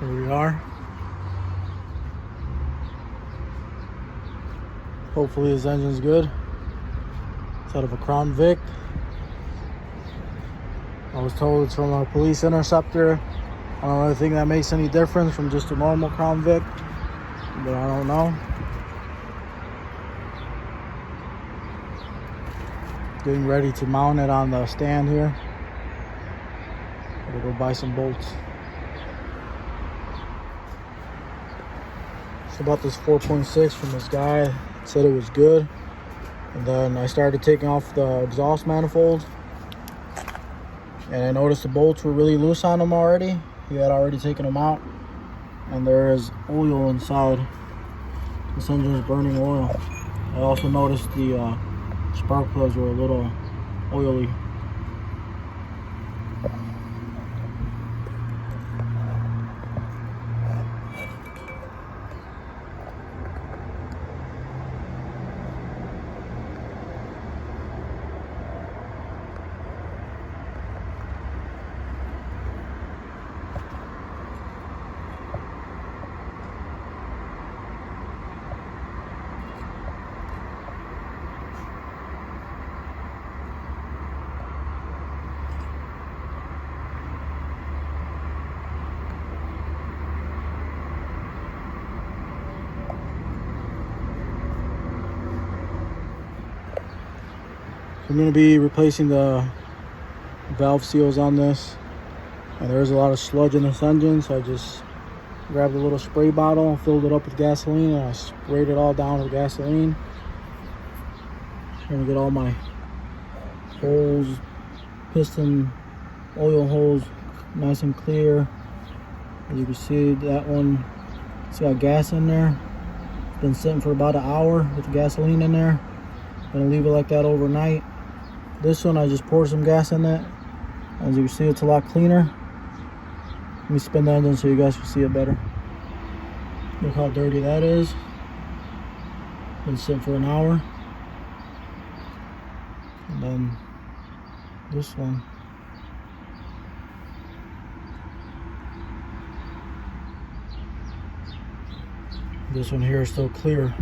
Here we are. Hopefully his engine's good. It's out of a Crown Vic. I was told it's from a police interceptor. I don't really think that makes any difference from just a normal Crown Vic, but I don't know. Getting ready to mount it on the stand here. Gotta go buy some bolts. So about this 4.6 from this guy, said it was good. And then I started taking off the exhaust manifold. And I noticed the bolts were really loose on them already. He had already taken them out. And there is oil inside. This engine is burning oil. I also noticed the spark plugs were a little oily. I'm going to be replacing the valve seals on this, and there's a lot of sludge in this engine, so I just grabbed a little spray bottle and filled it up with gasoline, and I sprayed it all down with gasoline. Trying to get all my holes, piston, oil holes nice and clear. As you can see, that one, it's got gas in there. It's been sitting for about an hour with the gasoline in there. Gonna leave it like that overnight. This one, I just poured some gas in it. As you can see, it's a lot cleaner. Let me spin the engine so you guys can see it better. Look how dirty that is. Been sitting for an hour. And then this one. This one here is still clear.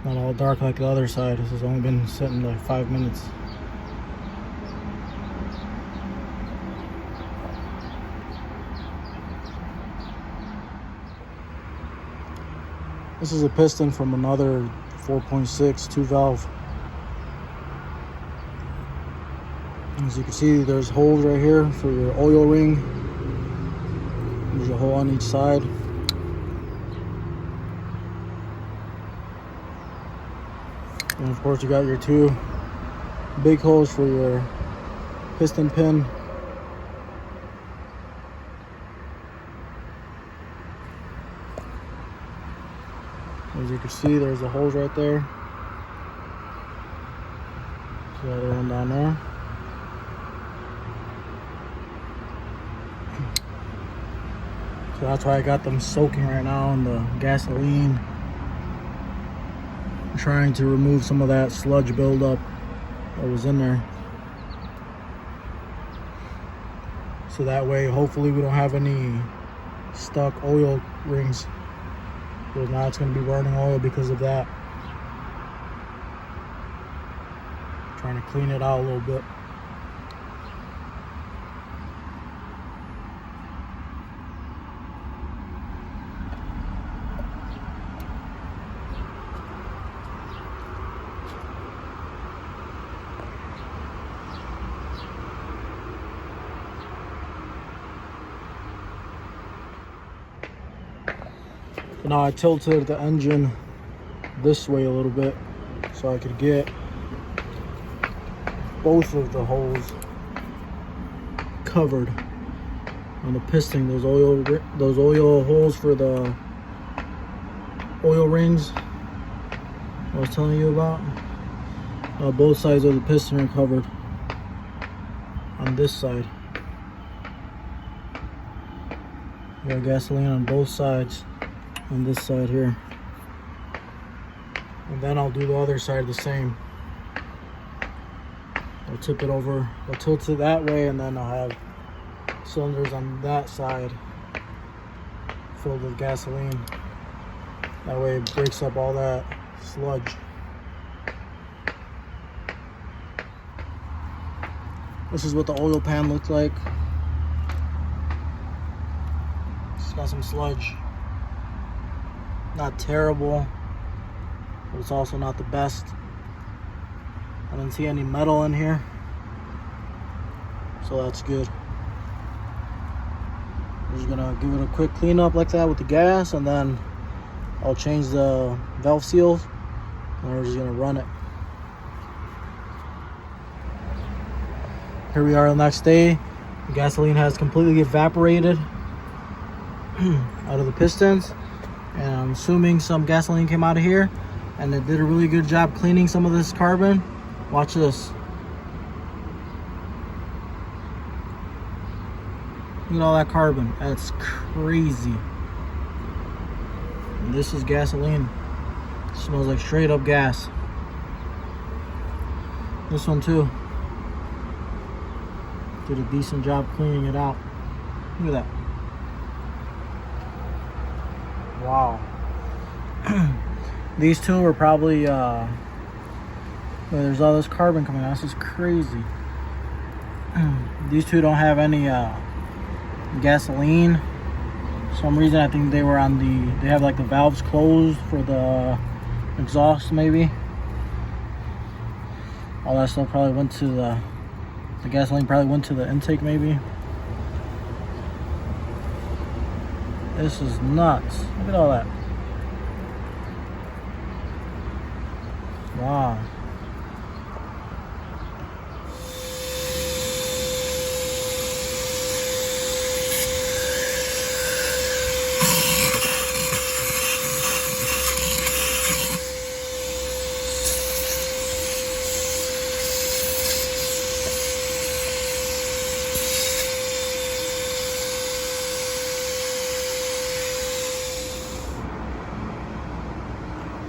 Not all dark like the other side. This has only been sitting like 5 minutes. This is a piston from another 4.6 2-valve. As you can see, there's holes right here for your oil ring. There's a hole on each side. And of course, you got your two big holes for your piston pin. As you can see, there's the holes right there. So the other one down there. So that's why I got them soaking right now in the gasoline. Trying to remove some of that sludge buildup that was in there, so that way hopefully we don't have any stuck oil rings, because now it's going to be burning oil because of that. Trying to clean it out a little bit. Now I tilted the engine this way a little bit so I could get both of the holes covered on the piston. Those oil holes for the oil rings I was telling you about. Both sides of the piston are covered on this side. You got gasoline on both sides. On this side here, and then I'll do the other side the same. I'll tip it over, I'll tilt it that way, and then I'll have cylinders on that side filled with gasoline. That way it breaks up all that sludge. This is what the oil pan looks like. It's got some sludge. Not terrible, but it's also not the best. I didn't see any metal in here, so that's good. We're just gonna give it a quick cleanup like that with the gas, and then I'll change the valve seals, and we're just gonna run it. Here we are the next day. The gasoline has completely evaporated out of the pistons, and I'm assuming some gasoline came out of here, and it did a really good job cleaning some of this carbon. Watch this. Look at all that carbon. That's crazy. And this is gasoline. It smells like straight up gas. This one too. Did a decent job cleaning it out. Look at that. Wow. These two are probably there's all this carbon coming out. This is crazy. These two don't have any gasoline. For some reason I think they were on they have like the valves closed for the exhaust maybe. All that stuff probably went to the gasoline probably went to the intake maybe. This is nuts. Look at all that. Wow.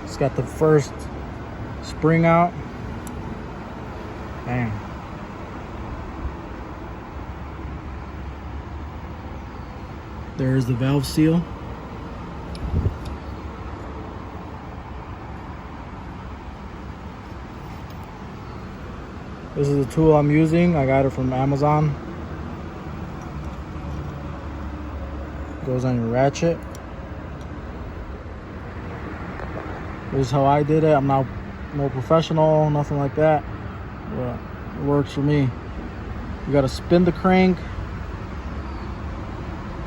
It's got the first spring out. Bang. There's the valve seal. This is the tool I'm using. I got it from Amazon. Goes on your ratchet. This is how I did it. I'm not no professional, nothing like that, but it works for me. You got to spin the crank,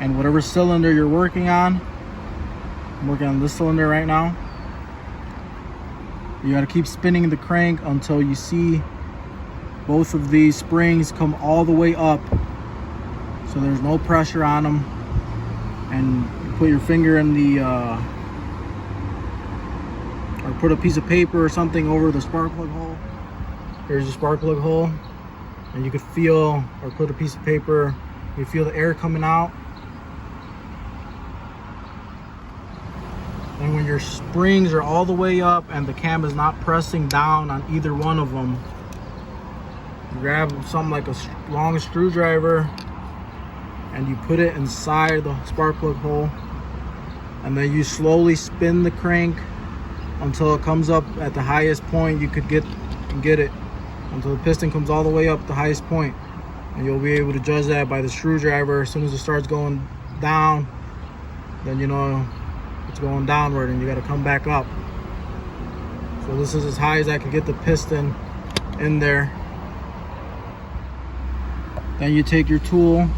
and whatever cylinder you're working on, I'm working on this cylinder right now. You got to keep spinning the crank until you see both of these springs come all the way up, so there's no pressure on them, and you put your finger in the or put a piece of paper or something over the spark plug hole. Here's the spark plug hole, and you could feel, or put a piece of paper, you feel the air coming out. And when your springs are all the way up and the cam is not pressing down on either one of them, you grab something like a long screwdriver and you put it inside the spark plug hole, and then you slowly spin the crank until it comes up at the highest point you could get it, until the piston comes all the way up the highest point. And you'll be able to judge that by the screwdriver. As soon as it starts going down, then you know it's going downward and you got to come back up. So this is as high as I can get the piston in there. Then you take your tool,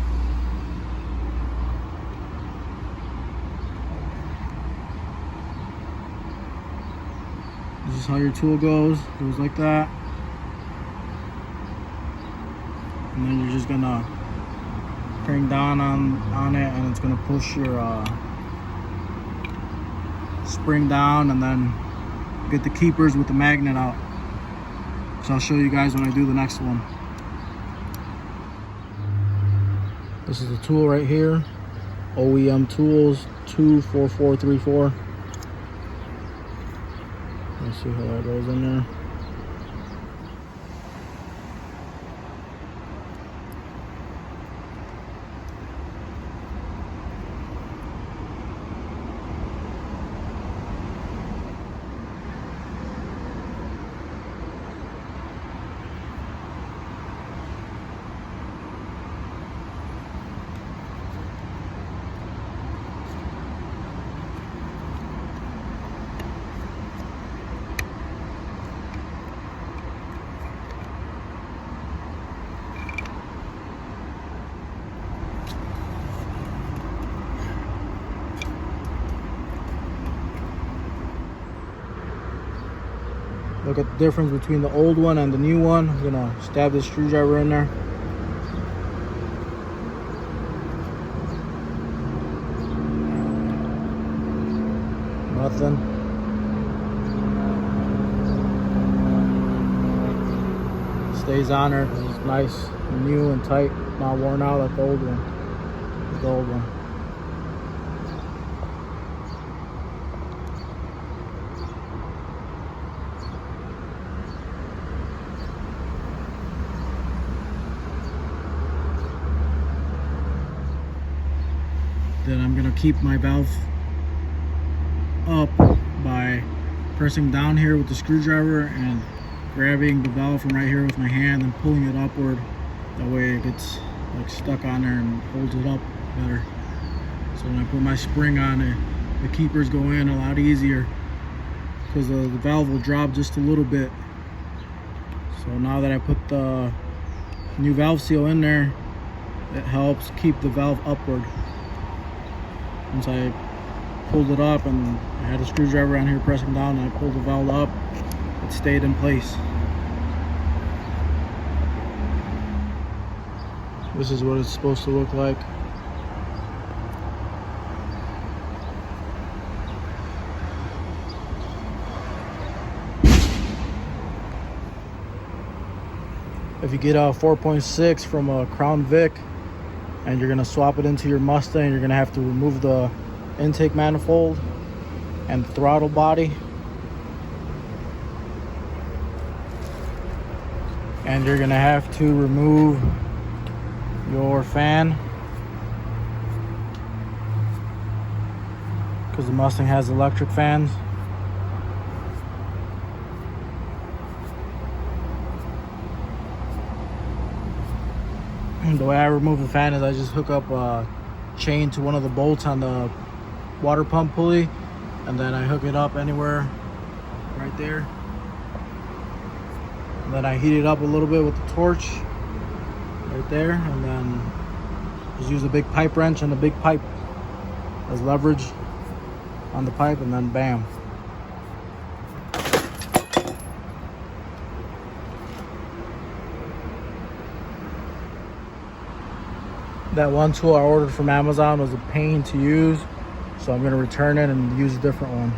this is how your tool goes like that, and then you're just gonna crank down on it, and it's gonna push your spring down, and then get the keepers with the magnet out. So I'll show you guys when I do the next one. This is the tool right here, OEM Tools 24434. Let's see how that goes in there. look at the difference between the old one and the new one. I'm gonna stab this screwdriver in there. Nothing. Stays on there. It's nice, new and tight, not worn out like the old one. The old one. Then I'm gonna keep my valve up by pressing down here with the screwdriver and grabbing the valve from right here with my hand and pulling it upward. That way it gets like stuck on there and holds it up better. So when I put my spring on it, the keepers go in a lot easier because the valve will drop just a little bit. So now that I put the new valve seal in there, it helps keep the valve upward. Once I pulled it up and I had a screwdriver on here pressing down and I pulled the valve up, it stayed in place. This is what it's supposed to look like. If you get a 4.6 from a Crown Vic and you're gonna swap it into your Mustang, you're gonna have to remove the intake manifold and throttle body, and you're gonna have to remove your fan because the Mustang has electric fans. And the way I remove the fan is I just hook up a chain to one of the bolts on the water pump pulley, and then I hook it up anywhere right there, and then I heat it up a little bit with the torch right there, and then just use a big pipe wrench and a big pipe as leverage on the pipe, and then bam. That one tool I ordered from Amazon was a pain to use, so I'm going to return it and use a different one.